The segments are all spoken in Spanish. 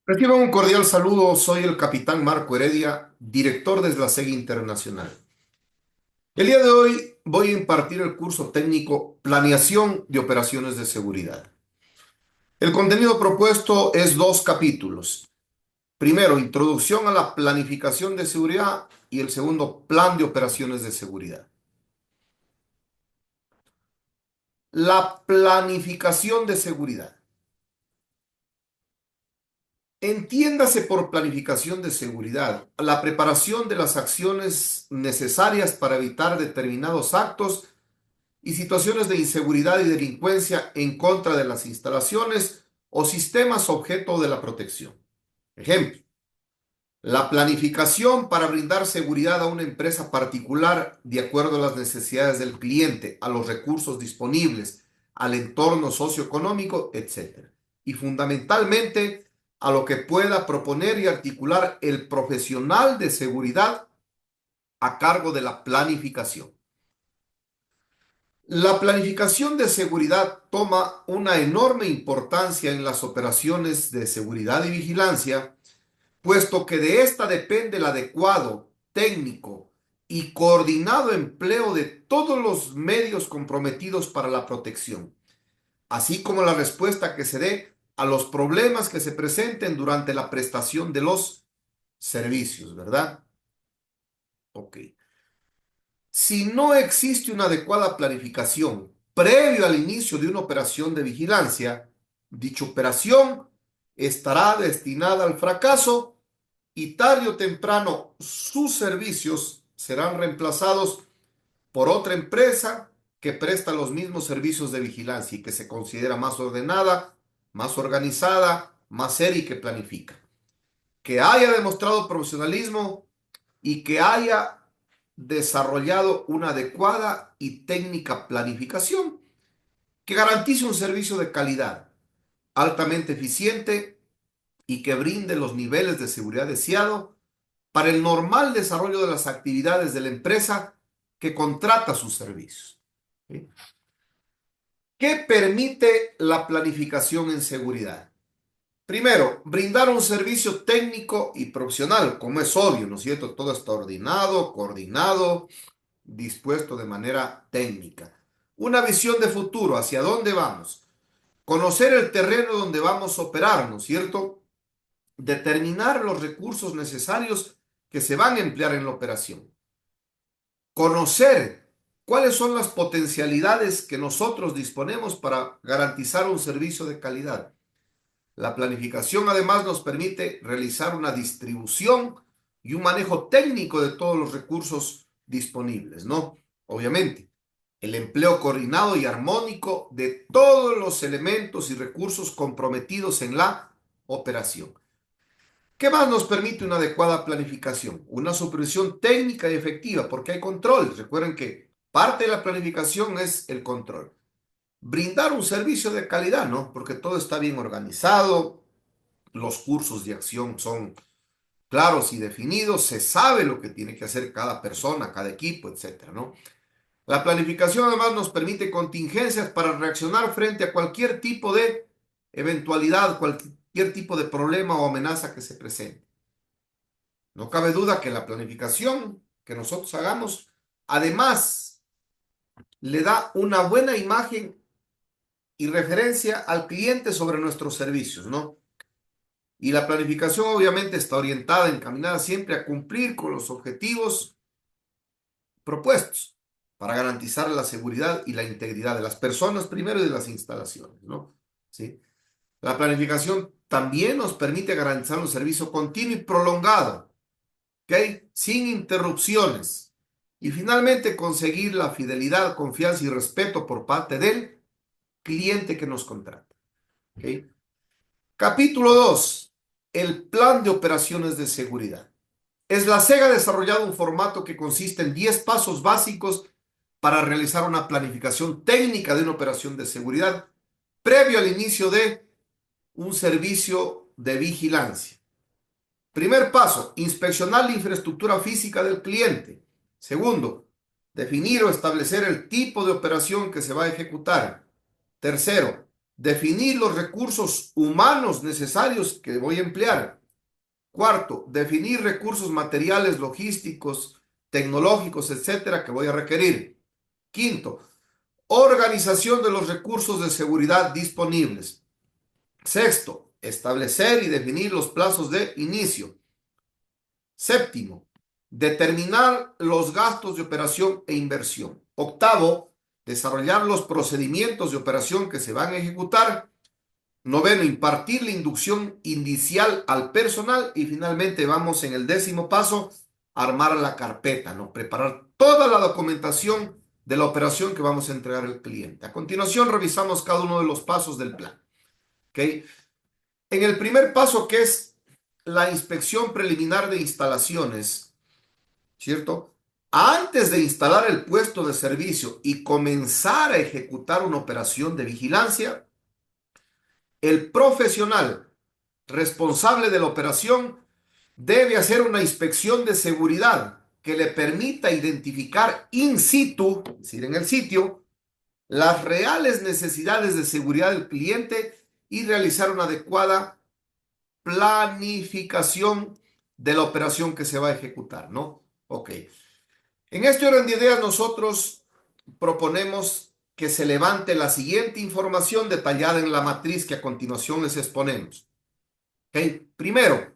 Reciban un cordial saludo, soy el capitán Marco Heredia, director de la SEG Internacional. El día de hoy voy a impartir el curso técnico Planeación de Operaciones de Seguridad. El contenido propuesto es dos capítulos. Primero, Introducción a la Planificación de Seguridad y el segundo, Plan de Operaciones de Seguridad. La planificación de seguridad. Entiéndase por planificación de seguridad la preparación de las acciones necesarias para evitar determinados actos y situaciones de inseguridad y delincuencia en contra de las instalaciones o sistemas objeto de la protección. Ejemplo, la planificación para brindar seguridad a una empresa particular de acuerdo a las necesidades del cliente, a los recursos disponibles, al entorno socioeconómico, etc. Y fundamentalmente a lo que pueda proponer y articular el profesional de seguridad a cargo de la planificación. La planificación de seguridad toma una enorme importancia en las operaciones de seguridad y vigilancia, puesto que de esta depende el adecuado, técnico y coordinado empleo de todos los medios comprometidos para la protección, así como la respuesta que se dé a los problemas que se presenten durante la prestación de los servicios, ¿verdad? Ok. Si no existe una adecuada planificación previo al inicio de una operación de vigilancia, dicha operación estará destinada al fracaso y tarde o temprano sus servicios serán reemplazados por otra empresa que presta los mismos servicios de vigilancia y que se considera más ordenada, más organizada, más seria y que planifica. Que haya demostrado profesionalismo y que haya desarrollado una adecuada y técnica planificación que garantice un servicio de calidad, altamente eficiente y que brinde los niveles de seguridad deseado para el normal desarrollo de las actividades de la empresa que contrata sus servicios. ¿Sí? ¿Qué permite la planificación en seguridad? Primero, brindar un servicio técnico y profesional, como es obvio, ¿no es cierto? Todo está ordenado, coordinado, dispuesto de manera técnica. Una visión de futuro, hacia dónde vamos. Conocer el terreno donde vamos a operar, ¿no es cierto? Determinar los recursos necesarios que se van a emplear en la operación. Conocer cuáles son las potencialidades que nosotros disponemos para garantizar un servicio de calidad. La planificación además nos permite realizar una distribución y un manejo técnico de todos los recursos disponibles, ¿no? Obviamente, el empleo coordinado y armónico de todos los elementos y recursos comprometidos en la operación. ¿Qué más nos permite una adecuada planificación? Una supervisión técnica y efectiva, porque hay control. Recuerden que parte de la planificación es el control. Brindar un servicio de calidad, ¿no? Porque todo está bien organizado, los cursos de acción son claros y definidos, se sabe lo que tiene que hacer cada persona, cada equipo, etcétera, ¿no? La planificación además nos permite contingencias para reaccionar frente a cualquier tipo de eventualidad, cualquier tipo de problema o amenaza que se presente. No cabe duda que la planificación que nosotros hagamos, además, le da una buena imagen y referencia al cliente sobre nuestros servicios, ¿no? Y la planificación obviamente está orientada, encaminada siempre a cumplir con los objetivos propuestos para garantizar la seguridad y la integridad de las personas primero y de las instalaciones, ¿no? ¿Sí? La planificación también nos permite garantizar un servicio continuo y prolongado, ¿ok? Sin interrupciones. Y finalmente conseguir la fidelidad, confianza y respeto por parte del cliente que nos contrata, ¿ok? Capítulo 2. El plan de operaciones de seguridad. SLASEG ha desarrollado un formato que consiste en 10 pasos básicos para realizar una planificación técnica de una operación de seguridad previo al inicio de un servicio de vigilancia. Primer paso, inspeccionar la infraestructura física del cliente. Segundo, definir o establecer el tipo de operación que se va a ejecutar. Tercero, Definir los recursos humanos necesarios que voy a emplear. Cuarto, definir recursos materiales, logísticos, tecnológicos, etcétera, que voy a requerir. Quinto, organización de los recursos de seguridad disponibles. Sexto, establecer y definir los plazos de inicio. Séptimo, determinar los gastos de operación e inversión. Octavo, desarrollar los procedimientos de operación que se van a ejecutar. Noveno, impartir la inducción inicial al personal. Y finalmente vamos en el 10º paso, armar la carpeta, ¿no? Preparar toda la documentación de la operación que vamos a entregar al cliente. A continuación revisamos cada uno de los pasos del plan. ¿Ok? En el primer paso, que es la inspección preliminar de instalaciones, ¿cierto? Antes de instalar el puesto de servicio y comenzar a ejecutar una operación de vigilancia, el profesional responsable de la operación debe hacer una inspección de seguridad que le permita identificar in situ, es decir, en el sitio, las reales necesidades de seguridad del cliente y realizar una adecuada planificación de la operación que se va a ejecutar, ¿no? Ok. En este orden de ideas nosotros proponemos que se levante la siguiente información detallada en la matriz que a continuación les exponemos. ¿Ok? Primero,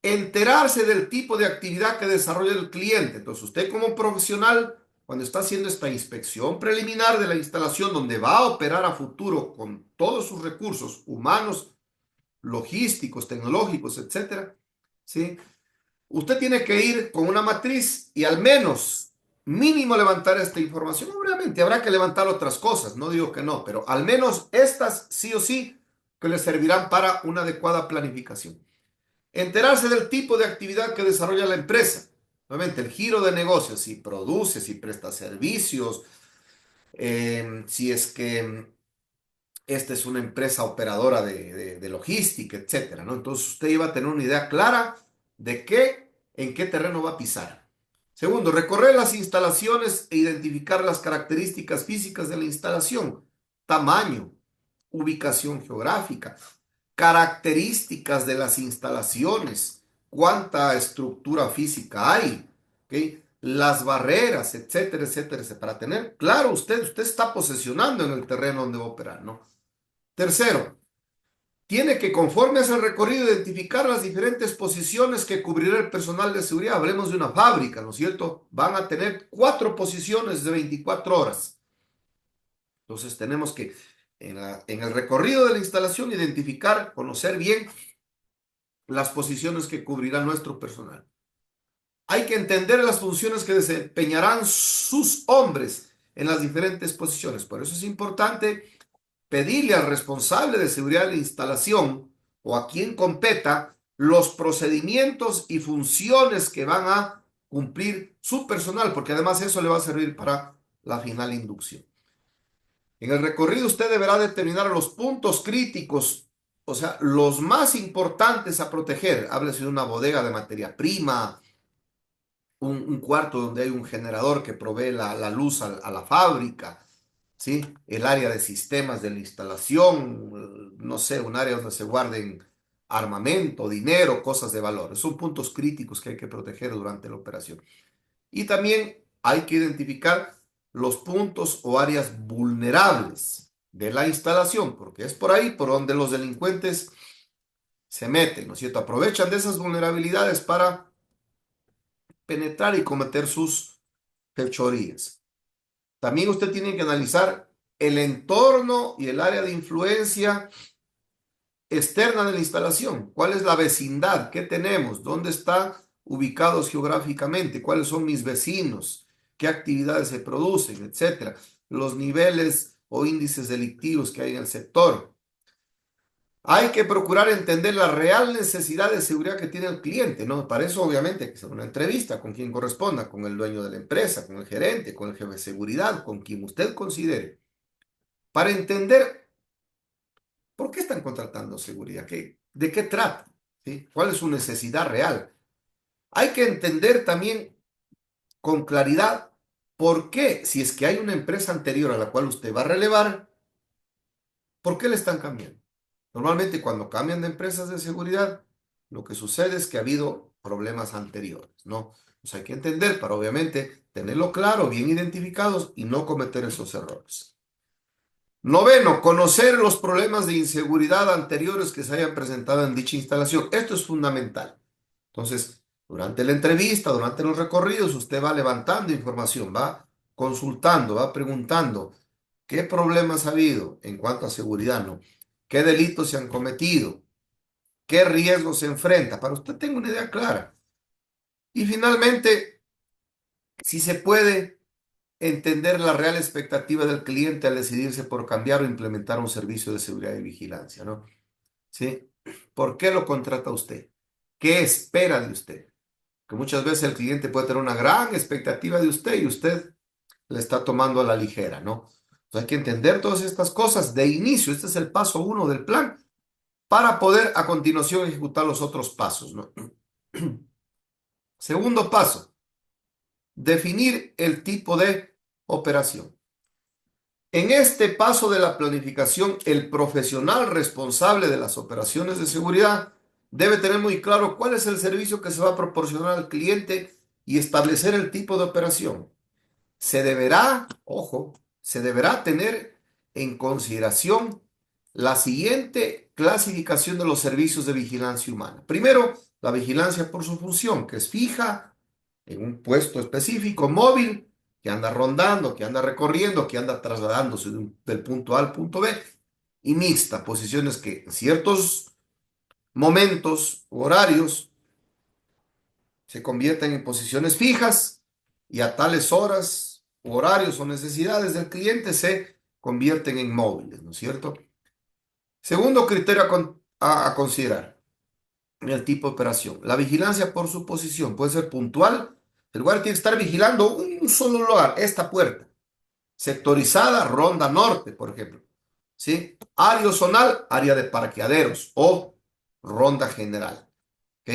enterarse del tipo de actividad que desarrolla el cliente. Entonces, usted como profesional, cuando está haciendo esta inspección preliminar de la instalación donde va a operar a futuro con todos sus recursos humanos, logísticos, tecnológicos, etcétera, ¿sí? Usted tiene que ir con una matriz y al menos mínimo levantar esta información. Obviamente habrá que levantar otras cosas, no digo que no, pero al menos estas sí o sí que le servirán para una adecuada planificación. Enterarse del tipo de actividad que desarrolla la empresa. Obviamente el giro de negocios, si produce, si presta servicios, si es que esta es una empresa operadora de logística, etcétera, ¿no? Entonces usted iba a tener una idea clara de en qué terreno va a pisar. Segundo, recorrer las instalaciones e identificar las características físicas de la instalación, tamaño, ubicación geográfica, características de las instalaciones, cuánta estructura física hay, ¿ok? Las barreras, etcétera, etcétera, etcétera, para tener claro, usted está posesionando en el terreno donde va a operar, ¿no? Tercero, tiene que, conforme a ese recorrido, identificar las diferentes posiciones que cubrirá el personal de seguridad. Hablemos de una fábrica, ¿no es cierto? Van a tener 4 posiciones de 24 horas. Entonces tenemos que, en el recorrido de la instalación, identificar, conocer bien las posiciones que cubrirá nuestro personal. Hay que entender las funciones que desempeñarán sus hombres en las diferentes posiciones. Por eso es importante pedirle al responsable de seguridad de la instalación o a quien competa los procedimientos y funciones que van a cumplir su personal, porque además eso le va a servir para la final inducción. En el recorrido usted deberá determinar los puntos críticos, o sea, los más importantes a proteger. Háblese de una bodega de materia prima, un cuarto donde hay un generador que provee la luz a la fábrica, ¿sí? El área de sistemas de la instalación, no sé, un área donde se guarden armamento, dinero, cosas de valor. Son puntos críticos que hay que proteger durante la operación. Y también hay que identificar los puntos o áreas vulnerables de la instalación, porque es por ahí por donde los delincuentes se meten, ¿no es cierto? Aprovechan de esas vulnerabilidades para penetrar y cometer sus fechorías. También usted tiene que analizar el entorno y el área de influencia externa de la instalación. ¿Cuál es la vecindad? ¿Qué tenemos? ¿Dónde están ubicados geográficamente? ¿Cuáles son mis vecinos? ¿Qué actividades se producen? Etcétera. Los niveles o índices delictivos que hay en el sector. Hay que procurar entender la real necesidad de seguridad que tiene el cliente, ¿no? Para eso, obviamente, hay que hacer una entrevista con quien corresponda, con el dueño de la empresa, con el gerente, con el jefe de seguridad, con quien usted considere, para entender por qué están contratando seguridad, de qué trata, ¿sí? ¿Cuál es su necesidad real? Hay que entender también con claridad por qué, si es que hay una empresa anterior a la cual usted va a relevar, ¿Por qué le están cambiando? Normalmente cuando cambian de empresas de seguridad, lo que sucede es que ha habido problemas anteriores, ¿no? Pues hay que entender para obviamente tenerlo claro, bien identificados y no cometer esos errores. Noveno, conocer los problemas de inseguridad anteriores que se hayan presentado en dicha instalación. Esto es fundamental. Entonces, durante la entrevista, durante los recorridos, usted va levantando información, va consultando, va preguntando qué problemas ha habido en cuanto a seguridad, ¿no? ¿Qué delitos se han cometido? ¿Qué riesgos se enfrenta? Para usted tenga una idea clara. Y finalmente, si se puede entender la real expectativa del cliente al decidirse por cambiar o implementar un servicio de seguridad y vigilancia, ¿no? ¿Sí? ¿Por qué lo contrata usted? ¿Qué espera de usted? Que muchas veces el cliente puede tener una gran expectativa de usted y usted le está tomando a la ligera, ¿no? Entonces hay que entender todas estas cosas de inicio. Este es el paso uno del plan para poder a continuación ejecutar los otros pasos, ¿no? Segundo paso, definir el tipo de operación. En este paso de la planificación, el profesional responsable de las operaciones de seguridad debe tener muy claro cuál es el servicio que se va a proporcionar al cliente y establecer el tipo de operación. Se deberá, ojo, se deberá tener en consideración la siguiente clasificación de los servicios de vigilancia humana. Primero, la vigilancia por su función, que es fija, en un puesto específico, móvil, que anda rondando, que anda recorriendo, que anda trasladándose del punto A al punto B, y mixta, posiciones que en ciertos momentos, horarios, se convierten en posiciones fijas y a tales horas, horarios o necesidades del cliente se convierten en móviles, ¿no es cierto? Segundo criterio a considerar, el tipo de operación. La vigilancia por su posición puede ser puntual. El guardia tiene que estar vigilando un solo lugar, esta puerta. Sectorizada, ronda norte, por ejemplo. ¿Sí? Área zonal, área de parqueaderos o ronda general. ¿Ok?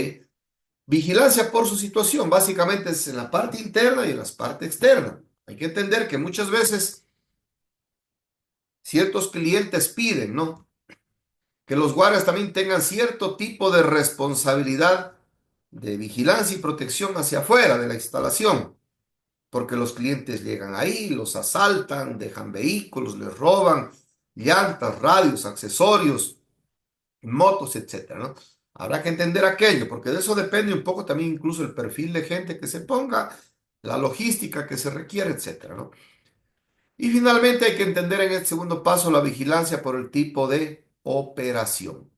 Vigilancia por su situación, básicamente es en la parte interna y en la parte externa. Hay que entender que muchas veces ciertos clientes piden, ¿no? Que los guardias también tengan cierto tipo de responsabilidad de vigilancia y protección hacia afuera de la instalación, porque los clientes llegan ahí, los asaltan, dejan vehículos, les roban llantas, radios, accesorios, motos, etcétera, ¿no? Habrá que entender aquello, porque de eso depende un poco también incluso el perfil de gente que se ponga, la logística que se requiere, etcétera, ¿no? Y finalmente hay que entender en el segundo paso la vigilancia por el tipo de operación,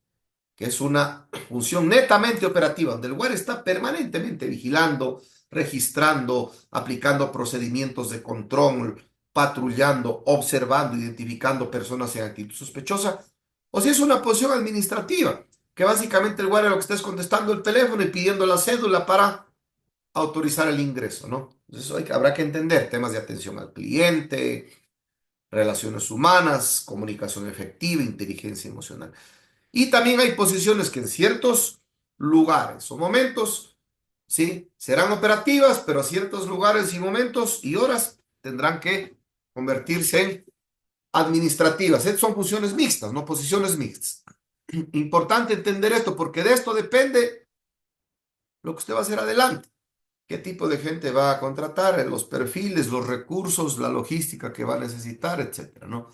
que es una función netamente operativa, donde el guardia está permanentemente vigilando, registrando, aplicando procedimientos de control, patrullando, observando, identificando personas en actitud sospechosa, o si es una posición administrativa, que básicamente el guardia lo que está es contestando el teléfono y pidiendo la cédula para autorizar el ingreso, ¿no? Entonces habrá que entender temas de atención al cliente, relaciones humanas, comunicación efectiva, inteligencia emocional. Y también hay posiciones que en ciertos lugares o momentos, sí, serán operativas, pero a ciertos lugares y momentos y horas tendrán que convertirse en administrativas. Estas son funciones mixtas, no posiciones mixtas. Importante entender esto porque de esto depende lo que usted va a hacer adelante. ¿Qué tipo de gente va a contratar? Los perfiles, los recursos, la logística que va a necesitar, etcétera, ¿no?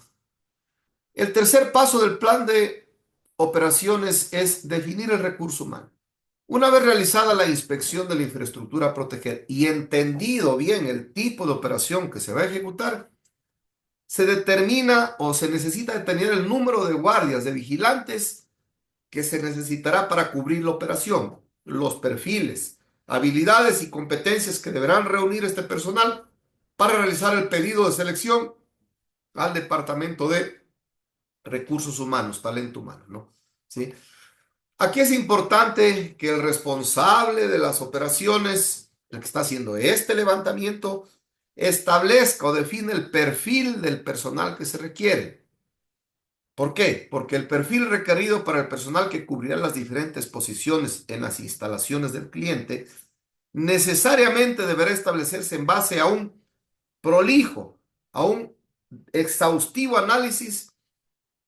El tercer paso del plan de operaciones es definir el recurso humano. Una vez realizada la inspección de la infraestructura a proteger y entendido bien el tipo de operación que se va a ejecutar, se determina o se necesita determinar el número de guardias, de vigilantes que se necesitará para cubrir la operación, los perfiles, habilidades y competencias que deberán reunir este personal para realizar el pedido de selección al Departamento de Recursos Humanos, Talento Humano, ¿no? ¿Sí? Aquí es importante que el responsable de las operaciones, el que está haciendo este levantamiento, establezca o define el perfil del personal que se requiere. ¿Por qué? Porque el perfil requerido para el personal que cubrirá las diferentes posiciones en las instalaciones del cliente necesariamente deberá establecerse en base a un prolijo, a un exhaustivo análisis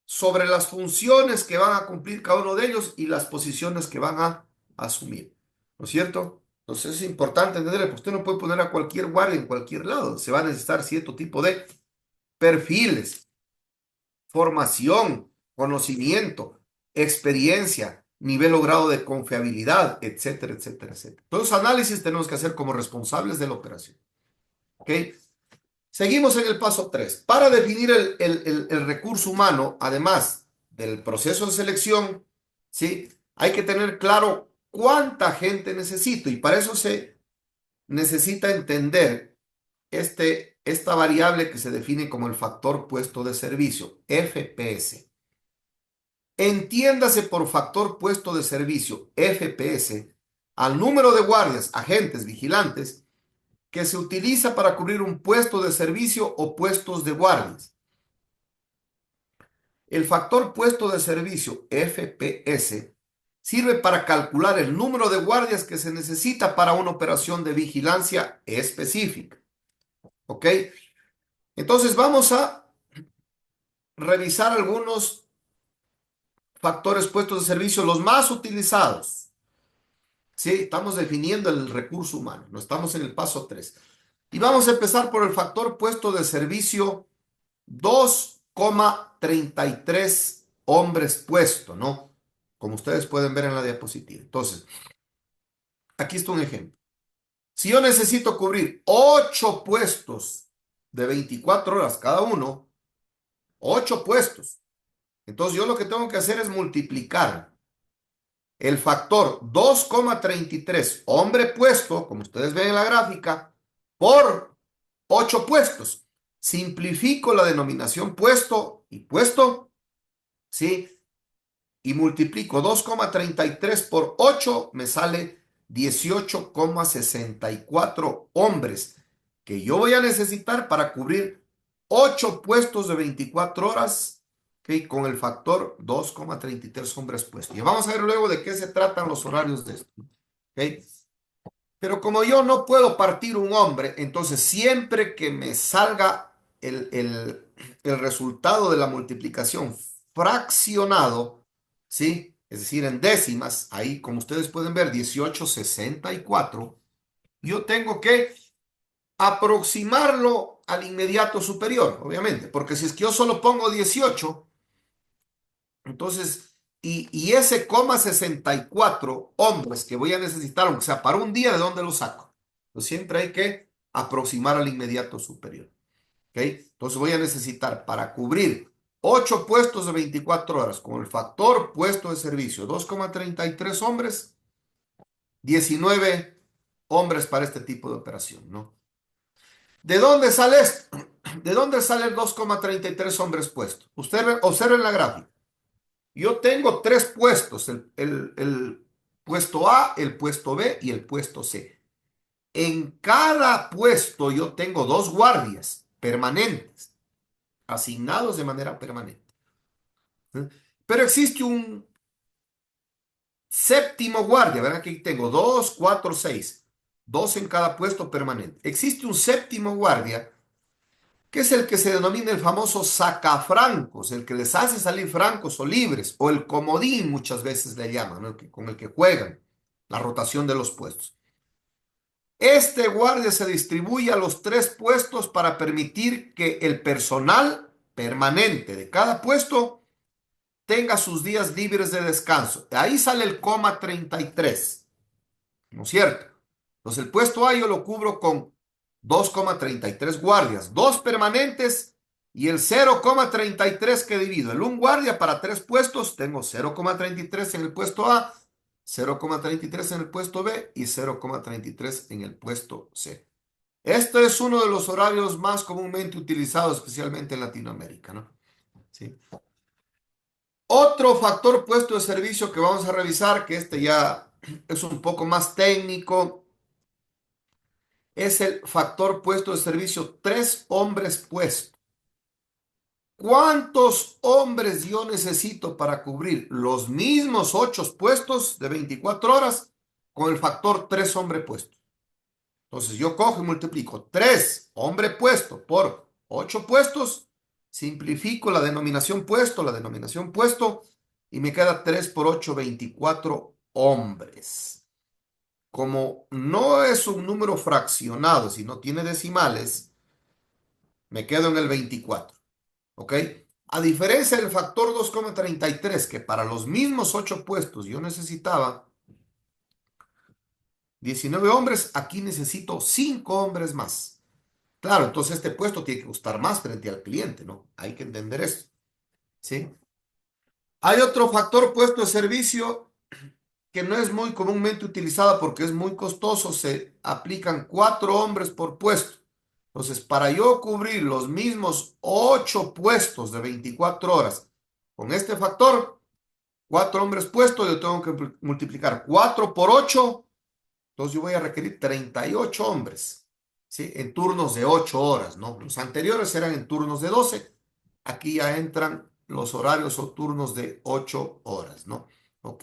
sobre las funciones que van a cumplir cada uno de ellos y las posiciones que van a asumir. ¿No es cierto? Entonces es importante entender, porque usted no puede poner a cualquier guardia en cualquier lado. Se va a necesitar cierto tipo de perfiles, formación, conocimiento, experiencia, nivel o grado de confiabilidad, etcétera, etcétera, etcétera. Todos los análisis tenemos que hacer como responsables de la operación. ¿Ok? Seguimos en el paso 3. Para definir el recurso humano, además del proceso de selección, ¿sí? Hay que tener claro cuánta gente necesito y para eso se necesita entender esta variable que se define como el factor puesto de servicio, FPS. Entiéndase por factor puesto de servicio, FPS, al número de guardias, agentes, vigilantes, que se utiliza para cubrir un puesto de servicio o puestos de guardias. El factor puesto de servicio, FPS, sirve para calcular el número de guardias que se necesita para una operación de vigilancia específica. ¿Ok? Entonces vamos a revisar algunos factores puestos de servicio, los más utilizados. Sí, estamos definiendo el recurso humano, no estamos en el paso 3. Y vamos a empezar por el factor puesto de servicio 2,33 hombres puesto, ¿no? Como ustedes pueden ver en la diapositiva. Entonces, aquí está un ejemplo. Si yo necesito cubrir 8 puestos de 24 horas cada uno, 8 puestos. Entonces yo lo que tengo que hacer es multiplicar el factor 2,33 hombre puesto, como ustedes ven en la gráfica, por 8 puestos. Simplifico la denominación puesto y puesto, ¿sí? Y multiplico 2,33 por 8, me sale 18,64 hombres que yo voy a necesitar para cubrir 8 puestos de 24 horas, ¿okay? Con el factor 2,33 hombres puestos. Y vamos a ver luego de qué se tratan los horarios de esto. ¿Okay? Pero como yo no puedo partir un hombre, entonces siempre que me salga el resultado de la multiplicación fraccionado, ¿sí? Es decir, en décimas, ahí como ustedes pueden ver, 18,64, yo tengo que aproximarlo al inmediato superior, obviamente, porque si es que yo solo pongo 18, entonces, y ese 64 hombres que voy a necesitar, o sea, para un día, ¿de dónde lo saco? Pues siempre hay que aproximar al inmediato superior. ¿Ok? Entonces voy a necesitar para cubrir 8 puestos de 24 horas con el factor puesto de servicio 2,33 hombres, 19 hombres para este tipo de operación, ¿no? ¿De dónde sale esto? ¿De dónde sale el 2,33 hombres puestos? Usted observe la gráfica. Yo tengo 3 puestos, el puesto A, el puesto B y el puesto C. En cada puesto yo tengo 2 guardias permanentes, asignados de manera permanente. Pero existe un séptimo guardia, ¿verdad? Aquí tengo 2, 4, 6, 2 en cada puesto permanente. Existe un séptimo guardia que es el que se denomina el famoso sacafrancos, el que les hace salir francos o libres, o el comodín muchas veces le llaman, ¿no? Con el que juegan la rotación de los puestos. Este guardia se distribuye a los 3 puestos para permitir que el personal permanente de cada puesto tenga sus días libres de descanso. Ahí sale el 33, ¿no es cierto? Entonces el puesto A yo lo cubro con 2,33 guardias, 2 permanentes y el 0,33 que divido. El un guardia para 3 puestos, tengo 0,33 en el puesto A, 0,33 en el puesto B y 0,33 en el puesto C. Este es uno de los horarios más comúnmente utilizados, especialmente en Latinoamérica, ¿no? Sí. Otro factor puesto de servicio que vamos a revisar, que este ya es un poco más técnico, es el factor puesto de servicio 3 hombres puestos. ¿Cuántos hombres yo necesito para cubrir los mismos 8 puestos de 24 horas con el factor 3 hombres puestos? Entonces yo cojo y multiplico 3 hombres puestos por 8 puestos, Simplifico la denominación puesto, y me queda 3 por 8, 24 hombres. Como no es un número fraccionado, si no tiene decimales, me quedo en el 24. ¿Ok? A diferencia del factor 2,33, que para los mismos 8 puestos yo necesitaba 19 hombres, aquí necesito 5 hombres más. Claro, entonces este puesto tiene que costar más frente al cliente, ¿no? Hay que entender esto, ¿sí? Hay otro factor puesto de servicio que no es muy comúnmente utilizada porque es muy costoso. Se aplican 4 hombres por puesto. Entonces, para yo cubrir los mismos 8 puestos de 24 horas con este factor, 4 hombres puestos, yo tengo que multiplicar 4 por 8. Entonces yo voy a requerir 38 hombres, ¿sí? En turnos de 8 horas, ¿no? Los anteriores eran en turnos de 12. Aquí ya entran los horarios o turnos de 8 horas, ¿no? Ok.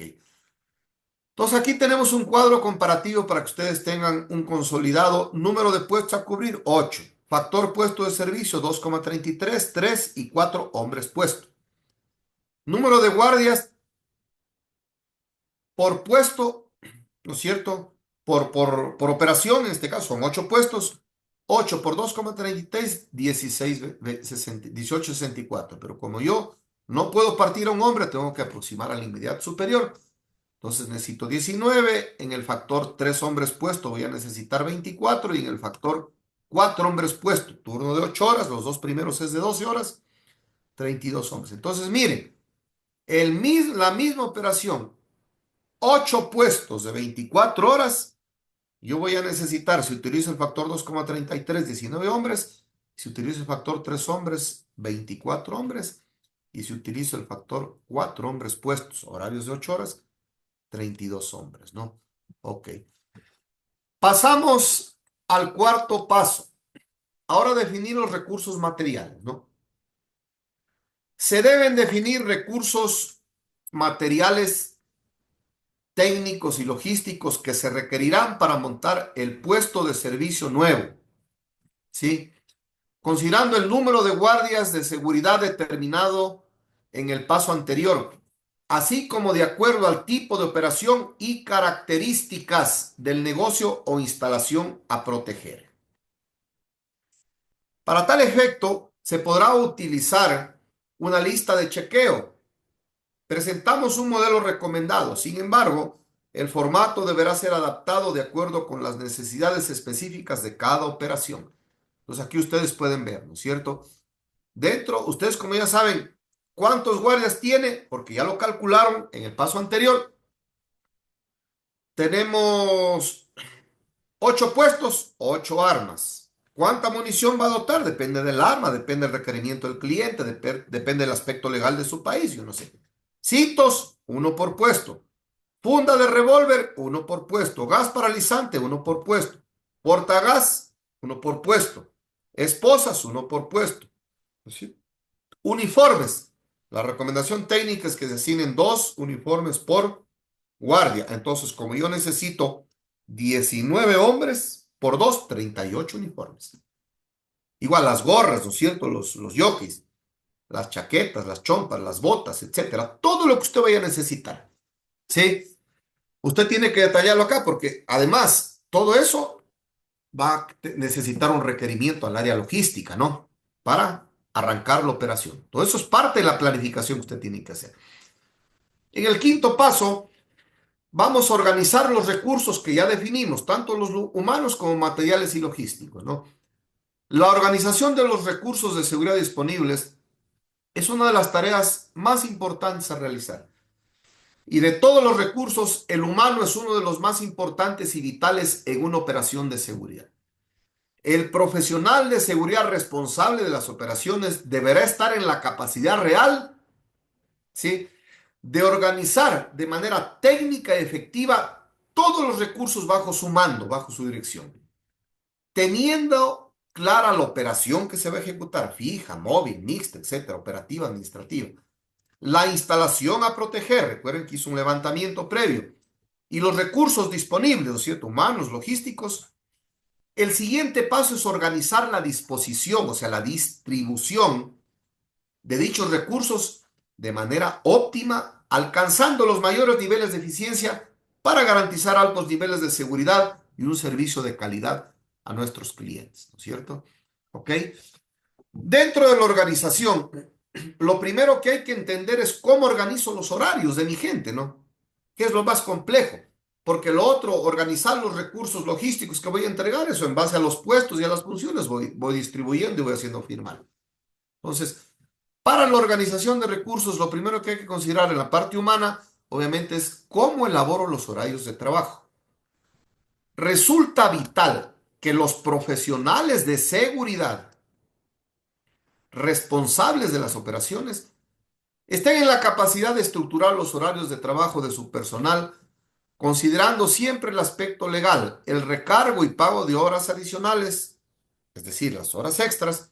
Entonces aquí tenemos un cuadro comparativo para que ustedes tengan un consolidado. Número de puestos a cubrir, 8. Factor puesto de servicio, 2,33, 3 y 4 hombres puestos. Número de guardias por puesto, ¿no es cierto? Por operación, en este caso son 8 puestos. 8 por 2,33, 18,64. Pero como yo no puedo partir a un hombre, tengo que aproximar al inmediato superior. Entonces necesito 19, en el factor 3 hombres puestos voy a necesitar 24 y en el factor 4 hombres puestos, turno de 8 horas, los dos primeros es de 12 horas, 32 hombres. Entonces miren, la misma operación, 8 puestos de 24 horas, yo voy a necesitar, si utilizo el factor 2,33, 19 hombres, si utilizo el factor 3 hombres, 24 hombres, y si utilizo el factor 4 hombres puestos, horarios de 8 horas, 32 hombres, ¿no? Ok. Pasamos al cuarto paso. Ahora definir los recursos materiales, ¿no? Se deben definir recursos materiales técnicos y logísticos que se requerirán para montar el puesto de servicio nuevo, ¿sí? Considerando el número de guardias de seguridad determinado en el paso anterior, así como de acuerdo al tipo de operación y características del negocio o instalación a proteger. Para tal efecto, se podrá utilizar una lista de chequeo. Presentamos un modelo recomendado. Sin embargo, el formato deberá ser adaptado de acuerdo con las necesidades específicas de cada operación. Entonces aquí ustedes pueden ver, ¿no es cierto? Dentro, ustedes como ya saben, ¿cuántos guardias tiene? Porque ya lo calcularon en el paso anterior. Tenemos 8 puestos, 8 armas. ¿Cuánta munición va a dotar? Depende del arma, depende del requerimiento del cliente, depende del aspecto legal de su país, yo no sé. Cintos, 1 por puesto. Funda de revólver, 1 por puesto. Gas paralizante, 1 por puesto. Portagas, 1 por puesto. Esposas, 1 por puesto. ¿Sí? Uniformes. La recomendación técnica es que se asignen 2 uniformes por guardia. Entonces, como yo necesito 19 hombres por 2, 38 uniformes. Igual las gorras, ¿no es cierto? Los jockeys, las chaquetas, las chompas, las botas, etcétera. Todo lo que usted vaya a necesitar. ¿Sí? Usted tiene que detallarlo acá porque además todo eso va a necesitar un requerimiento al área logística, ¿no? Para arrancar la operación. Todo eso es parte de la planificación que usted tiene que hacer. En el quinto paso, vamos a organizar los recursos que ya definimos, tanto los humanos como materiales y logísticos, ¿no? La organización de los recursos de seguridad disponibles es una de las tareas más importantes a realizar. Y de todos los recursos, el humano es uno de los más importantes y vitales en una operación de seguridad. El profesional de seguridad responsable de las operaciones deberá estar en la capacidad real, ¿sí?, de organizar de manera técnica y efectiva todos los recursos bajo su mando, bajo su dirección, teniendo clara la operación que se va a ejecutar, fija, móvil, mixta, etcétera, operativa, administrativa. La instalación a proteger, recuerden que hizo un levantamiento previo, y los recursos disponibles, ¿no es cierto?, humanos, logísticos. El siguiente paso es organizar la disposición, o sea, la distribución de dichos recursos de manera óptima, alcanzando los mayores niveles de eficiencia para garantizar altos niveles de seguridad y un servicio de calidad a nuestros clientes, ¿no es cierto? ¿Ok? Dentro de la organización, lo primero que hay que entender es cómo organizo los horarios de mi gente, ¿no? ¿Qué es lo más complejo? Porque lo otro, organizar los recursos logísticos que voy a entregar, eso en base a los puestos y a las funciones voy distribuyendo y voy haciendo firmar. Entonces, para la organización de recursos, lo primero que hay que considerar en la parte humana, obviamente, es cómo elaboro los horarios de trabajo. Resulta vital que los profesionales de seguridad responsables de las operaciones estén en la capacidad de estructurar los horarios de trabajo de su personal, considerando siempre el aspecto legal, el recargo y pago de horas adicionales, es decir, las horas extras,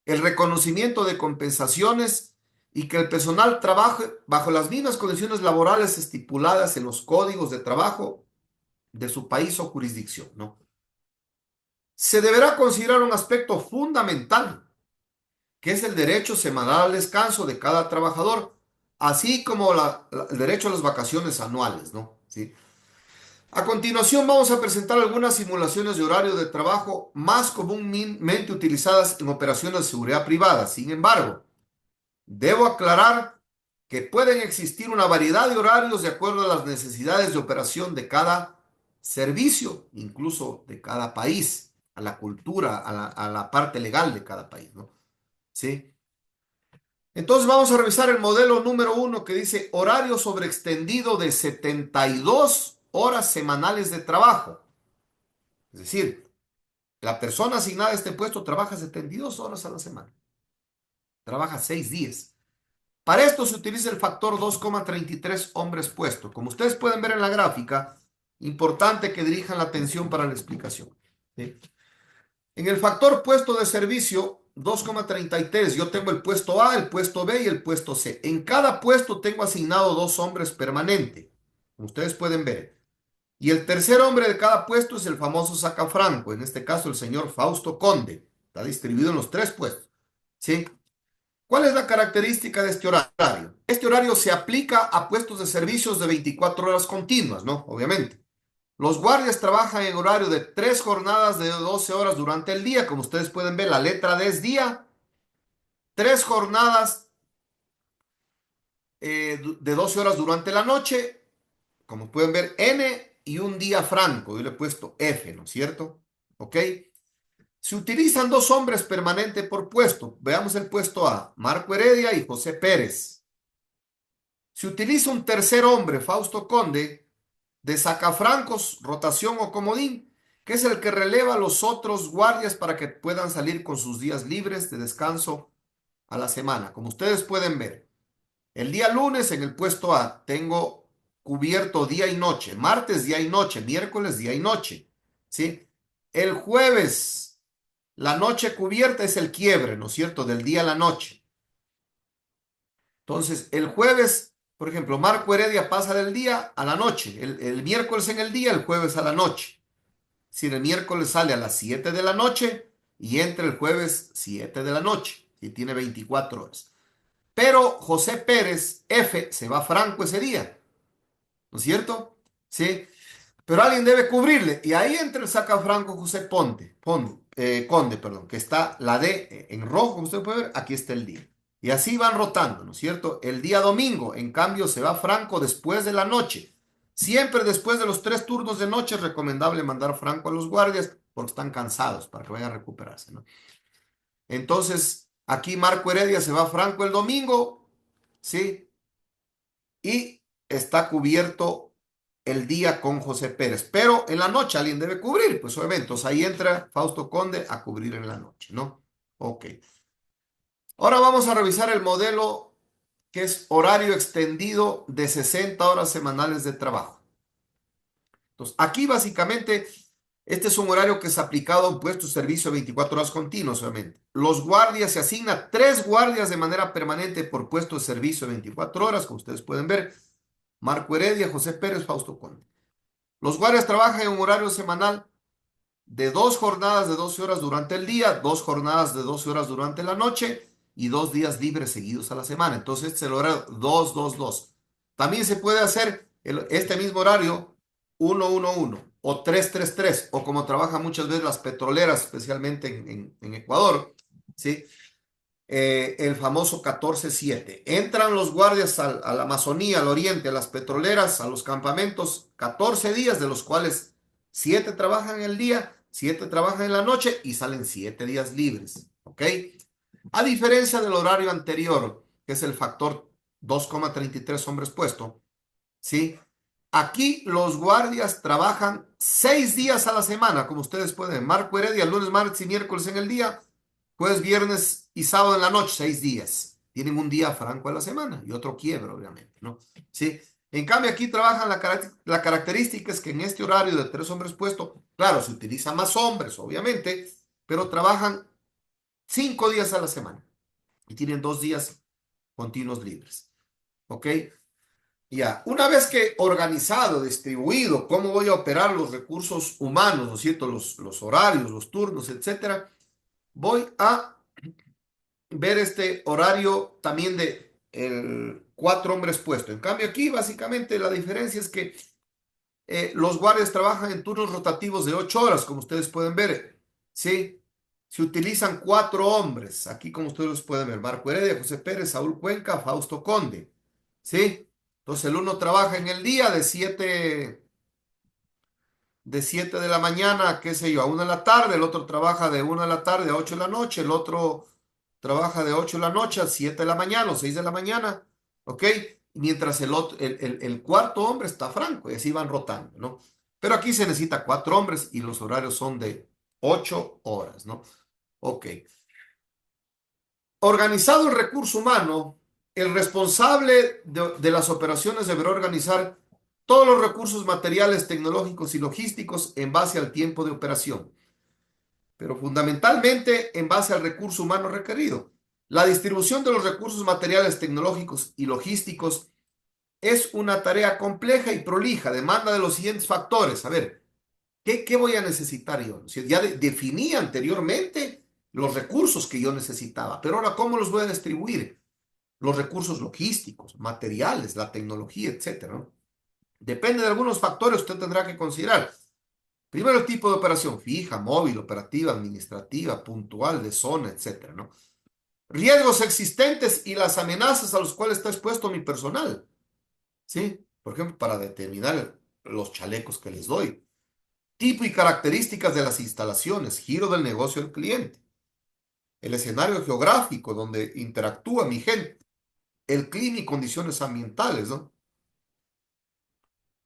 el reconocimiento de compensaciones y que el personal trabaje bajo las mismas condiciones laborales estipuladas en los códigos de trabajo de su país o jurisdicción, ¿no? Se deberá considerar un aspecto fundamental, que es el derecho semanal al descanso de cada trabajador, así como el derecho a las vacaciones anuales, ¿no? ¿Sí? A continuación vamos a presentar algunas simulaciones de horario de trabajo más comúnmente utilizadas en operaciones de seguridad privada. Sin embargo, debo aclarar que pueden existir una variedad de horarios de acuerdo a las necesidades de operación de cada servicio, incluso de cada país, a la cultura, a la parte legal de cada país, ¿no? ¿Sí? Entonces vamos a revisar el modelo número 1 que dice horario sobreextendido de 72 horas semanales de trabajo. Es decir, la persona asignada a este puesto trabaja 72 horas a la semana. Trabaja 6 días. Para esto se utiliza el factor 2,33 hombres puesto. Como ustedes pueden ver en la gráfica, importante que dirijan la atención para la explicación. ¿Sí? En el factor puesto de servicio 2,33, yo tengo el puesto A, el puesto B y el puesto C. En cada puesto tengo asignado 2 hombres permanentes, como ustedes pueden ver. Y el tercer hombre de cada puesto es el famoso sacafranco, en este caso el señor Fausto Conde. Está distribuido en los 3 puestos. ¿Sí? ¿Cuál es la característica de este horario? Este horario se aplica a puestos de servicios de 24 horas continuas, ¿no? Obviamente. Los guardias trabajan en horario de 3 jornadas de 12 horas durante el día. Como ustedes pueden ver, la letra D es día. 3 jornadas de 12 horas durante la noche. Como pueden ver, N y un día franco. Yo le he puesto F, ¿no es cierto? ¿Ok? Se utilizan 2 hombres permanentes por puesto. Veamos el puesto A. Marco Heredia y José Pérez. Se utiliza un tercer hombre, Fausto Conde, de sacafrancos, rotación o comodín, que es el que releva a los otros guardias para que puedan salir con sus días libres de descanso a la semana. Como ustedes pueden ver, el día lunes en el puesto A tengo cubierto día y noche, martes día y noche, miércoles día y noche, ¿sí? El jueves, la noche cubierta es el quiebre, ¿no es cierto? Del día a la noche. Entonces, el jueves, por ejemplo, Marco Heredia pasa del día a la noche, el miércoles en el día, el jueves a la noche. Si el miércoles sale a las 7 de la noche y entra el jueves 7 de la noche, y tiene 24 horas. Pero José Pérez, F, se va franco ese día, ¿no es cierto? Sí, pero alguien debe cubrirle. Y ahí entra el sacafranco José Conde, perdón, que está la D en rojo, como usted puede ver, aquí está el día. Y así van rotando, ¿no es cierto? El día domingo, en cambio, se va franco después de la noche. Siempre después de los 3 turnos de noche es recomendable mandar franco a los guardias porque están cansados para que vayan a recuperarse, ¿no? Entonces, aquí Marco Heredia se va franco el domingo, ¿sí? Y está cubierto el día con José Pérez. Pero en la noche alguien debe cubrir, pues obviamente. Entonces ahí entra Fausto Conde a cubrir en la noche, ¿no? Ok. Ahora vamos a revisar el modelo que es horario extendido de 60 horas semanales de trabajo. Entonces, aquí básicamente, este es un horario que es aplicado a un puesto de servicio de 24 horas continuas, obviamente. Los guardias se asignan 3 guardias de manera permanente por puesto de servicio de 24 horas, como ustedes pueden ver. Marco Heredia, José Pérez, Fausto Conde. Los guardias trabajan en un horario semanal de 2 jornadas de 12 horas durante el día, 2 jornadas de 12 horas durante la noche y 2 días libres seguidos a la semana. Entonces, este es el horario 2-2-2. También se puede hacer este mismo horario 1-1-1 o 3-3-3, o como trabajan muchas veces las petroleras, especialmente en Ecuador, ¿sí? El famoso 14-7. Entran los guardias a la Amazonía, al oriente, a las petroleras, a los campamentos, 14 días, de los cuales 7 trabajan en el día, 7 trabajan en la noche y salen 7 días libres. ¿Ok? A diferencia del horario anterior, que es el factor 2,33 hombres puesto, ¿sí? Aquí los guardias trabajan 6 días a la semana, como ustedes pueden ver. Marco Heredia, lunes, martes y miércoles en el día, jueves, viernes y sábado en la noche, 6 días. Tienen un día franco a la semana y otro quiebra, obviamente, ¿no? ¿Sí? En cambio, aquí trabajan la característica es que en este horario de 3 hombres puestos, claro, se utilizan más hombres, obviamente, pero trabajan 5 días a la semana y tienen 2 días continuos libres. ¿Ok? Ya, una vez que organizado, distribuido, cómo voy a operar los recursos humanos, ¿no es cierto? Los horarios, los turnos, etcétera, voy a ver este horario también de el 4 hombres puesto. En cambio, aquí básicamente la diferencia es que los guardias trabajan en turnos rotativos de 8 horas, como ustedes pueden ver, ¿sí? Se utilizan 4 hombres, aquí como ustedes pueden ver, Marco Heredia, José Pérez, Saúl Cuenca, Fausto Conde, ¿sí? Entonces el uno trabaja en el día de siete de la mañana, qué sé yo, a 1 de la tarde, el otro trabaja de 1 de la tarde a 8 de la noche, el otro trabaja de 8 de la noche a 7 de la mañana o 6 de la mañana, ¿ok? Mientras el cuarto hombre está franco y así van rotando, ¿no? Pero aquí se necesita 4 hombres y los horarios son de 8 horas, ¿no? Ok. Organizado el recurso humano, el responsable de las operaciones deberá organizar todos los recursos materiales, tecnológicos y logísticos en base al tiempo de operación, pero fundamentalmente en base al recurso humano requerido. La distribución de los recursos materiales, tecnológicos y logísticos es una tarea compleja y prolija, demanda de los siguientes factores. A ver, ¿qué voy a necesitar yo? Si ya definí anteriormente los recursos que yo necesitaba, pero ahora, ¿cómo los voy a distribuir? Los recursos logísticos, materiales, la tecnología, etcétera, ¿no? Depende de algunos factores, usted tendrá que considerar. Primero, el tipo de operación: fija, móvil, operativa, administrativa, puntual, de zona, etcétera, ¿no? Riesgos existentes y las amenazas a los cuales está expuesto mi personal, ¿sí? Por ejemplo, para determinar los chalecos que les doy. Tipo y características de las instalaciones, giro del negocio del cliente, el escenario geográfico donde interactúa mi gente, el clima y condiciones ambientales, ¿no?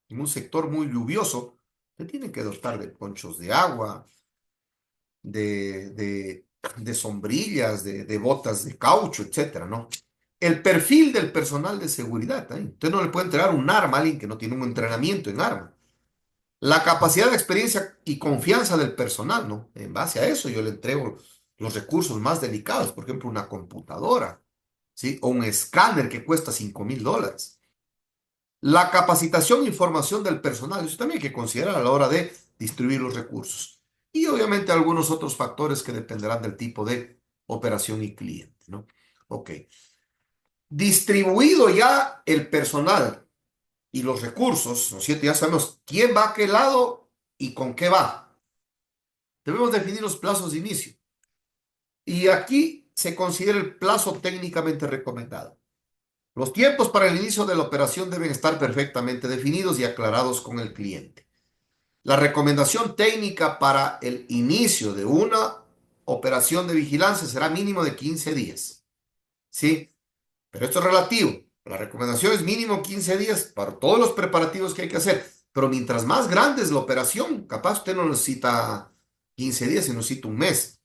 En un sector muy lluvioso, se tienen que dotar de ponchos de agua, de sombrillas, de botas de caucho, etcétera, ¿no? El perfil del personal de seguridad, ¿eh? Usted no le puede entregar un arma a alguien que no tiene un entrenamiento en arma. La capacidad de experiencia y confianza del personal, ¿no? En base a eso yo le entrego los recursos más delicados, por ejemplo, una computadora, ¿sí? O un escáner que cuesta $5,000. La capacitación e información del personal, eso también hay que considerar a la hora de distribuir los recursos. Y obviamente algunos otros factores que dependerán del tipo de operación y cliente, ¿no? Ok. Distribuido ya el personal y los recursos, ¿no es cierto? Ya sabemos quién va a qué lado y con qué va. Debemos definir los plazos de inicio. Y aquí se considera el plazo técnicamente recomendado. Los tiempos para el inicio de la operación deben estar perfectamente definidos y aclarados con el cliente. La recomendación técnica para el inicio de una operación de vigilancia será mínimo de 15 días. ¿Sí? Pero esto es relativo. La recomendación es mínimo 15 días para todos los preparativos que hay que hacer. Pero mientras más grande es la operación, capaz usted no necesita 15 días, sino necesita un mes.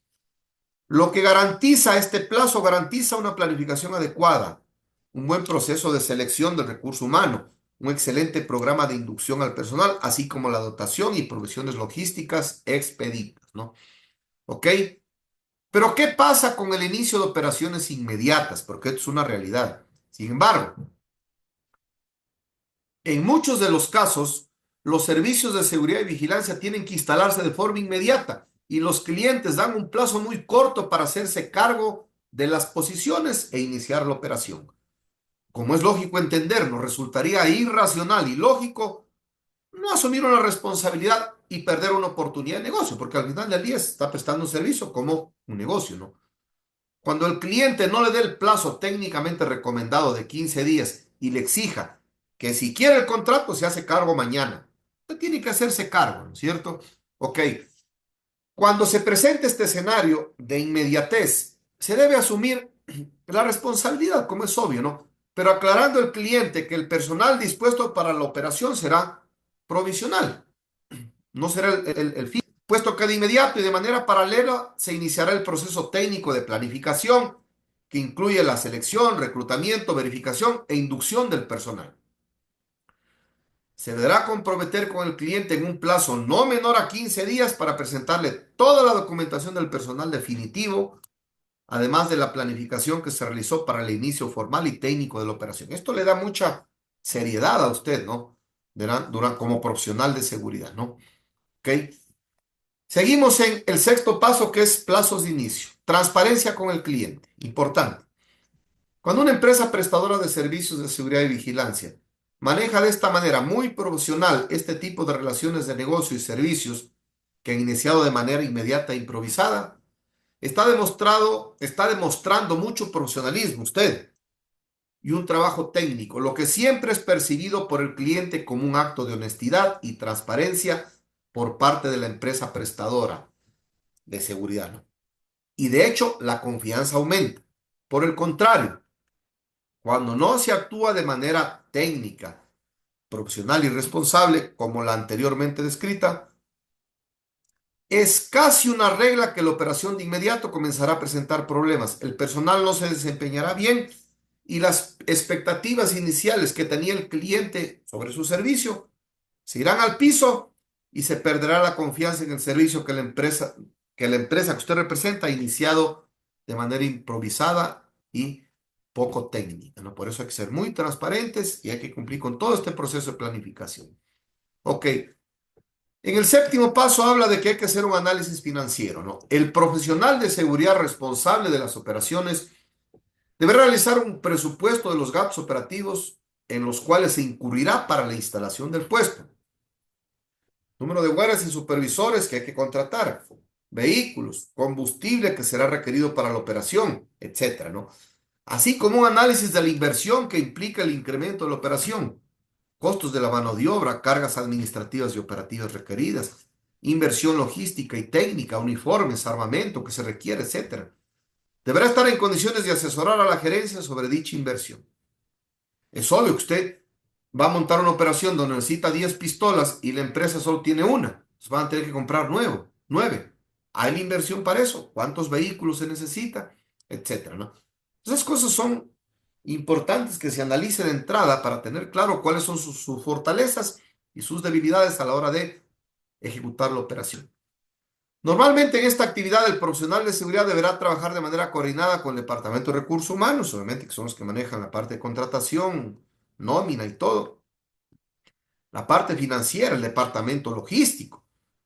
Lo que garantiza este plazo, garantiza una planificación adecuada, un buen proceso de selección del recurso humano, un excelente programa de inducción al personal, así como la dotación y provisiones logísticas expeditas, ¿no? ¿Ok? Pero ¿qué pasa con el inicio de operaciones inmediatas? Porque esto es una realidad. Sin embargo, en muchos de los casos, los servicios de seguridad y vigilancia tienen que instalarse de forma inmediata y los clientes dan un plazo muy corto para hacerse cargo de las posiciones e iniciar la operación. Como es lógico entender, nos resultaría irracional y lógico no asumir una responsabilidad y perder una oportunidad de negocio, porque al final del día se está prestando un servicio como un negocio, ¿no? Cuando el cliente no le dé el plazo técnicamente recomendado de 15 días y le exija que si quiere el contrato se hace cargo mañana, usted tiene que hacerse cargo, ¿no es cierto? Ok, cuando se presente este escenario de inmediatez, se debe asumir la responsabilidad, como es obvio, ¿no? Pero aclarando al cliente que el personal dispuesto para la operación será provisional, no será el fin, puesto que de inmediato y de manera paralela se iniciará el proceso técnico de planificación que incluye la selección, reclutamiento, verificación e inducción del personal. Se deberá comprometer con el cliente en un plazo no menor a 15 días para presentarle toda la documentación del personal definitivo, además de la planificación que se realizó para el inicio formal y técnico de la operación. Esto le da mucha seriedad a usted, ¿no? Como profesional de seguridad, ¿no? ¿Ok? Seguimos en el sexto paso, que es plazos de inicio. Transparencia con el cliente. Importante. Cuando una empresa prestadora de servicios de seguridad y vigilancia maneja de esta manera muy profesional este tipo de relaciones de negocio y servicios que han iniciado de manera inmediata e improvisada, está demostrando mucho profesionalismo usted y un trabajo técnico, lo que siempre es percibido por el cliente como un acto de honestidad y transparencia por parte de la empresa prestadora de seguridad, ¿no? Y de hecho, la confianza aumenta. Por el contrario, cuando no se actúa de manera técnica, profesional y responsable, como la anteriormente descrita, es casi una regla que la operación de inmediato comenzará a presentar problemas. El personal no se desempeñará bien y las expectativas iniciales que tenía el cliente sobre su servicio se irán al piso y se perderá la confianza en el servicio que la empresa que usted representa ha iniciado de manera improvisada y poco técnica, ¿no? Por eso hay que ser muy transparentes y hay que cumplir con todo este proceso de planificación. Ok. En el séptimo paso habla de que hay que hacer un análisis financiero, ¿no? El profesional de seguridad responsable de las operaciones deberá realizar un presupuesto de los gastos operativos en los cuales se incurrirá para la instalación del puesto, número de guardias y supervisores que hay que contratar, vehículos, combustible que será requerido para la operación, etcétera, ¿no? Así como un análisis de la inversión que implica el incremento de la operación, costos de la mano de obra, cargas administrativas y operativas requeridas, inversión logística y técnica, uniformes, armamento que se requiere, etcétera. Deberá estar en condiciones de asesorar a la gerencia sobre dicha inversión. Es obvio que usted va a montar una operación donde necesita 10 pistolas y la empresa solo tiene una. Entonces van a tener que comprar 9. ¿Hay la inversión para eso? ¿Cuántos vehículos se necesita? Etcétera, ¿no? Esas cosas son importantes que se analicen de entrada para tener claro cuáles son sus fortalezas y sus debilidades a la hora de ejecutar la operación. Normalmente en esta actividad el profesional de seguridad deberá trabajar de manera coordinada con el Departamento de Recursos Humanos, obviamente que son los que manejan la parte de contratación, nómina y todo. La parte financiera, el departamento logístico,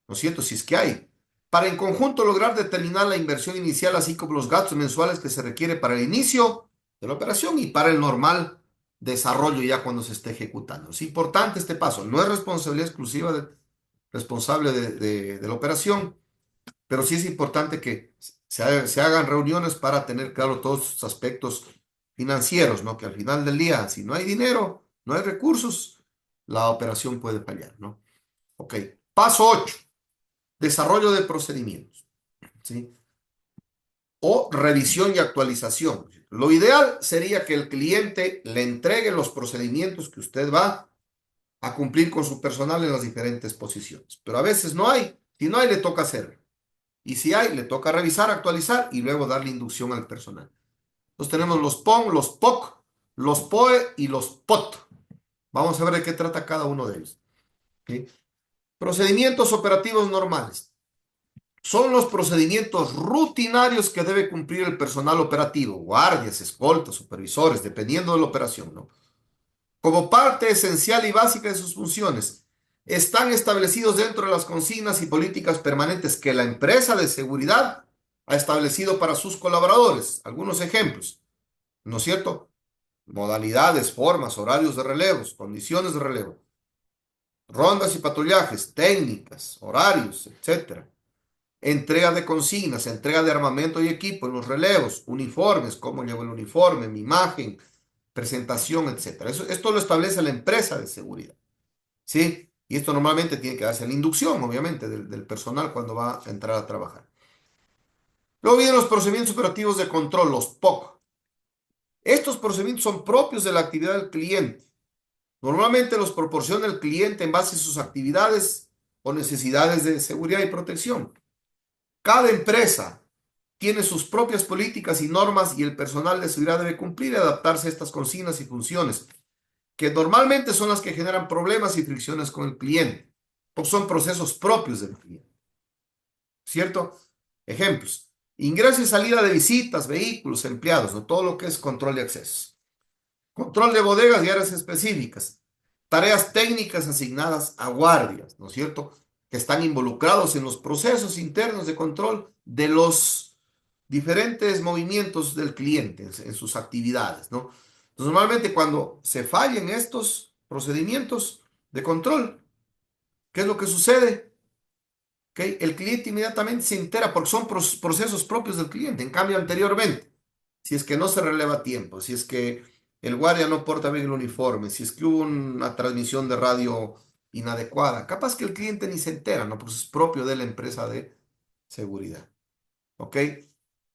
¿no es cierto? Si es que hay. Para en conjunto lograr determinar la inversión inicial, así como los gastos mensuales que se requiere para el inicio de la operación y para el normal desarrollo ya cuando se esté ejecutando. Es importante este paso. No es responsabilidad exclusiva del responsable de la operación, pero sí es importante que se hagan reuniones para tener claro todos estos aspectos financieros, ¿no? Que al final del día, si no hay dinero, no hay recursos, la operación puede fallar, ¿no? Ok. Paso 8, desarrollo de procedimientos, ¿sí? O revisión y actualización. Lo ideal sería que el cliente le entregue los procedimientos que usted va a cumplir con su personal en las diferentes posiciones. Pero a veces no hay. Si no hay, le toca hacerlo. Y si hay, le toca revisar, actualizar y luego darle inducción al personal. Entonces tenemos los PON, los POC, los POE y los POT. Vamos a ver de qué trata cada uno de ellos. ¿Sí? Procedimientos operativos normales. Son los procedimientos rutinarios que debe cumplir el personal operativo, guardias, escoltas, supervisores, dependiendo de la operación, ¿no? Como parte esencial y básica de sus funciones, están establecidos dentro de las consignas y políticas permanentes que la empresa de seguridad ha establecido para sus colaboradores. Algunos ejemplos, ¿no es cierto? Modalidades, formas, horarios de relevos, condiciones de relevo, rondas y patrullajes, técnicas, horarios, etcétera. Entrega de consignas, entrega de armamento y equipo en los relevos, uniformes, cómo llevo el uniforme, mi imagen, presentación, etcétera. Esto lo establece la empresa de seguridad, ¿sí? Y esto normalmente tiene que darse en la inducción, obviamente, del personal cuando va a entrar a trabajar. Luego vienen los procedimientos operativos de control, los POC. Estos procedimientos son propios de la actividad del cliente. Normalmente los proporciona el cliente en base a sus actividades o necesidades de seguridad y protección. Cada empresa tiene sus propias políticas y normas y el personal de seguridad debe cumplir y adaptarse a estas consignas y funciones, que normalmente son las que generan problemas y fricciones con el cliente, o son procesos propios del cliente. ¿Cierto? Ejemplos. Ingreso y salida de visitas, vehículos, empleados, ¿no? Todo lo que es control de acceso. Control de bodegas y áreas específicas. Tareas técnicas asignadas a guardias, ¿no es cierto? Que están involucrados en los procesos internos de control de los diferentes movimientos del cliente en sus actividades, ¿no? Entonces, normalmente cuando se fallen estos procedimientos de control, ¿qué es lo que sucede? ¿Okay? El cliente inmediatamente se entera porque son procesos propios del cliente. En cambio, anteriormente, si es que no se releva a tiempo, si es que el guardia no porta bien el uniforme, si es que hubo una transmisión de radio inadecuada, capaz que el cliente ni se entera, ¿no? Porque es propio de la empresa de seguridad. ¿Ok?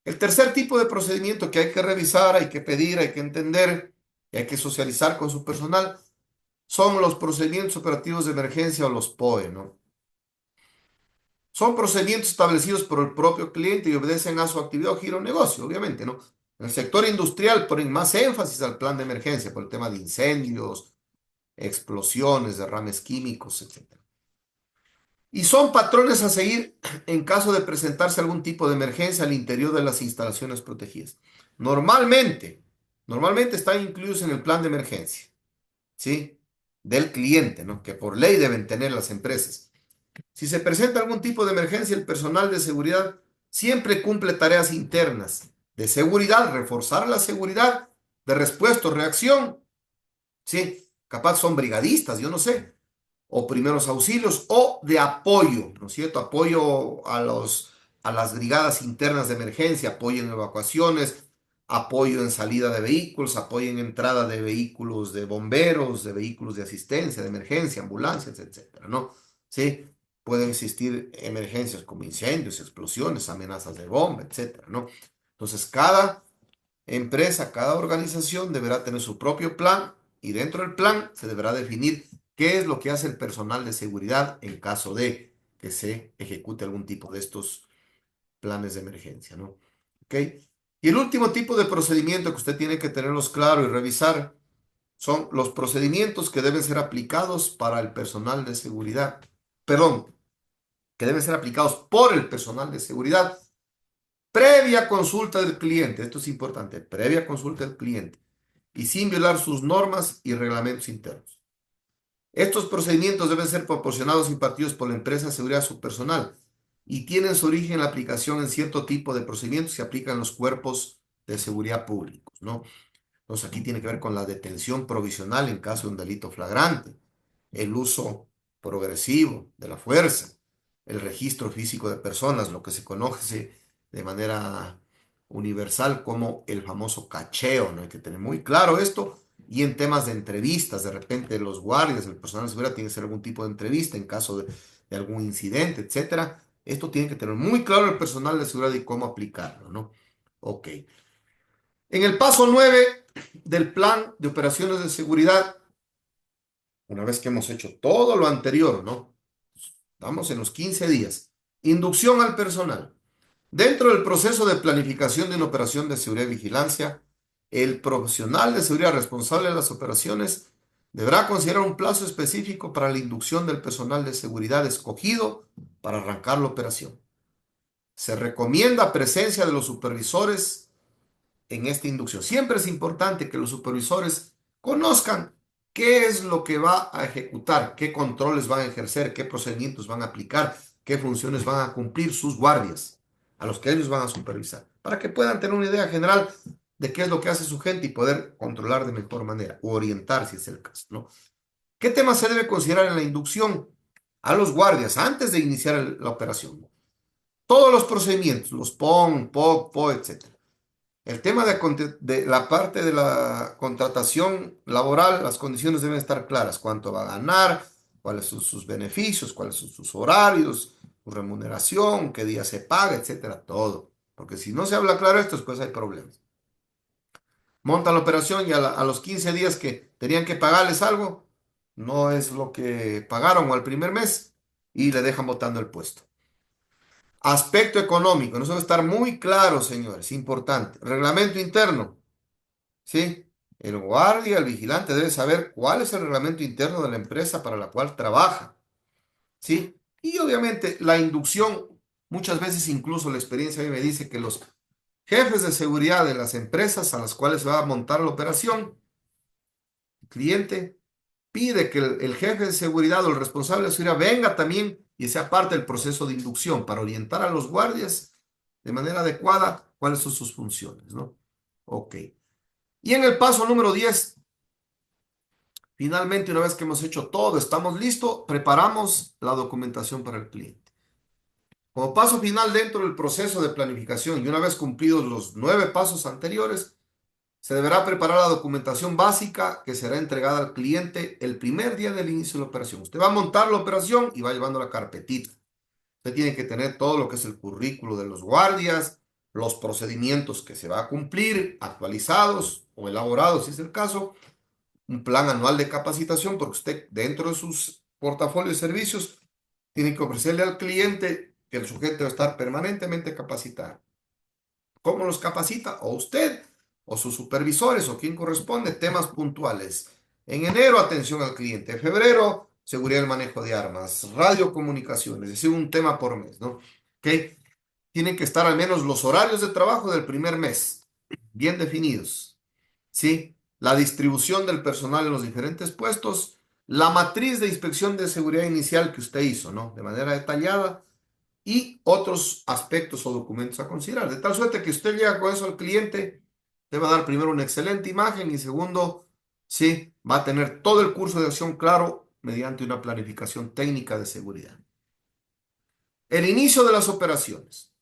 El tercer tipo de procedimiento que hay que revisar, hay que pedir, hay que entender y hay que socializar con su personal son los procedimientos operativos de emergencia o los POE, ¿no? Son procedimientos establecidos por el propio cliente y obedecen a su actividad o giro de negocio, obviamente, ¿no? En el sector industrial ponen más énfasis al plan de emergencia por el tema de incendios, explosiones, derrames químicos, etcétera. Y son patrones a seguir en caso de presentarse algún tipo de emergencia al interior de las instalaciones protegidas. Normalmente, normalmente están incluidos en el plan de emergencia, ¿sí? Del cliente, ¿no? Que por ley deben tener las empresas. Si se presenta algún tipo de emergencia, el personal de seguridad siempre cumple tareas internas de seguridad, reforzar la seguridad, de respuesta o reacción, ¿sí? Capaz son brigadistas, yo no sé, o primeros auxilios, o de apoyo, ¿no es cierto? Apoyo a las brigadas internas de emergencia, apoyo en evacuaciones, apoyo en salida de vehículos, apoyo en entrada de vehículos de bomberos, de vehículos de asistencia, de emergencia, ambulancias, etcétera, ¿no? ¿Sí? Pueden existir emergencias como incendios, explosiones, amenazas de bomba, etcétera, ¿no? Entonces, cada empresa, cada organización deberá tener su propio plan y dentro del plan se deberá definir qué es lo que hace el personal de seguridad en caso de que se ejecute algún tipo de estos planes de emergencia, ¿no? ¿Ok? Y el último tipo de procedimiento que usted tiene que tenerlos claro y revisar son los procedimientos que deben ser aplicados para el personal de seguridad. Perdón, que deben ser aplicados por el personal de seguridad previa consulta del cliente. Esto es importante, previa consulta del cliente y sin violar sus normas y reglamentos internos. Estos procedimientos deben ser proporcionados y impartidos por la empresa de seguridad a su personal y tienen su origen en la aplicación en cierto tipo de procedimientos que aplican los cuerpos de seguridad públicos, ¿no? Entonces aquí tiene que ver con la detención provisional en caso de un delito flagrante, el uso progresivo de la fuerza, el registro físico de personas, lo que se conoce de manera universal como el famoso cacheo, ¿no? Hay que tener muy claro esto. Y en temas de entrevistas, de repente los guardias, el personal de seguridad tiene que hacer algún tipo de entrevista en caso de algún incidente, etcétera. Esto tiene que tener muy claro el personal de seguridad y cómo aplicarlo, ¿no? Ok. En el paso 9 del plan de operaciones de seguridad, una vez que hemos hecho todo lo anterior, ¿no? Estamos en los 15 días. Inducción al personal. Dentro del proceso de planificación de una operación de seguridad y vigilancia, el profesional de seguridad responsable de las operaciones deberá considerar un plazo específico para la inducción del personal de seguridad escogido para arrancar la operación. Se recomienda presencia de los supervisores en esta inducción. Siempre es importante que los supervisores conozcan qué es lo que va a ejecutar, qué controles van a ejercer, qué procedimientos van a aplicar, qué funciones van a cumplir sus guardias. a los que ellos van a supervisar, para que puedan tener una idea general de qué es lo que hace su gente y poder controlar de mejor manera o orientar si es el caso, ¿no? ¿Qué temas se debe considerar en la inducción a los guardias antes de iniciar la operación? Todos los procedimientos, los PON, POC, PO, etc. El tema de la parte de la contratación laboral, las condiciones deben estar claras. Cuánto va a ganar, cuáles son sus beneficios, cuáles son sus horarios, su remuneración, qué día se paga, etcétera, todo. Porque si no se habla claro esto, después hay problemas. Montan la operación y a los 15 días que tenían que pagarles algo, no es lo que pagaron al primer mes y le dejan botando el puesto. Aspecto económico, no debe estar muy claro, señores, importante. Reglamento interno, ¿sí? El guardia, el vigilante debe saber cuál es el reglamento interno de la empresa para la cual trabaja, ¿sí? Y obviamente la inducción, muchas veces incluso la experiencia a mí me dice que los jefes de seguridad de las empresas a las cuales se va a montar la operación, el cliente pide que el jefe de seguridad o el responsable de seguridad venga también y sea parte del proceso de inducción para orientar a los guardias de manera adecuada cuáles son sus funciones, ¿no? Ok. Y en el paso número 10, finalmente, una vez que hemos hecho todo, estamos listos, preparamos la documentación para el cliente. Como paso final dentro del proceso de planificación y una vez cumplidos los 9 pasos anteriores, se deberá preparar la documentación básica que será entregada al cliente el primer día del inicio de la operación. Usted va a montar la operación y va llevando la carpetita. Usted tiene que tener todo lo que es el currículo de los guardias, los procedimientos que se va a cumplir, actualizados o elaborados si es el caso, un plan anual de capacitación, porque usted dentro de sus portafolios de servicios tiene que ofrecerle al cliente que el sujeto va a estar permanentemente capacitado. ¿Cómo los capacita? O usted, o sus supervisores, o quien corresponde, temas puntuales. En enero, atención al cliente. En febrero, seguridad del manejo de armas, radiocomunicaciones, es decir, un tema por mes, ¿no? ¿Ok? Tienen que estar al menos los horarios de trabajo del primer mes, bien definidos, ¿sí? La distribución del personal en los diferentes puestos, la matriz de inspección de seguridad inicial que usted hizo, ¿no? De manera detallada y otros aspectos o documentos a considerar. De tal suerte que usted llega con eso al cliente, te va a dar primero una excelente imagen y segundo, sí, va a tener todo el curso de acción claro mediante una planificación técnica de seguridad. El inicio de las operaciones.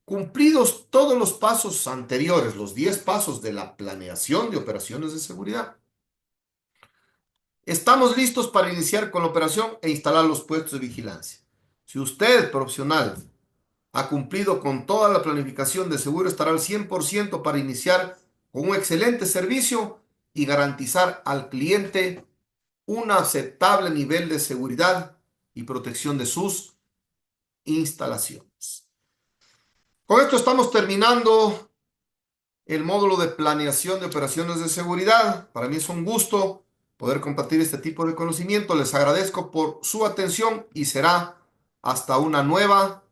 Cumplidos todos los pasos anteriores, los 10 pasos de la planeación de operaciones de seguridad, estamos listos para iniciar con la operación e instalar los puestos de vigilancia. Si usted, profesional, ha cumplido con toda la planificación, de seguro estará al 100% para iniciar con un excelente servicio y garantizar al cliente un aceptable nivel de seguridad y protección de sus instalaciones. Con esto estamos terminando el módulo de planeación de operaciones de seguridad. Para mí es un gusto poder compartir este tipo de conocimiento. Les agradezco por su atención y será hasta una nueva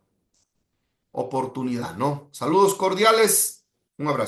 oportunidad, ¿no? Saludos cordiales, un abrazo.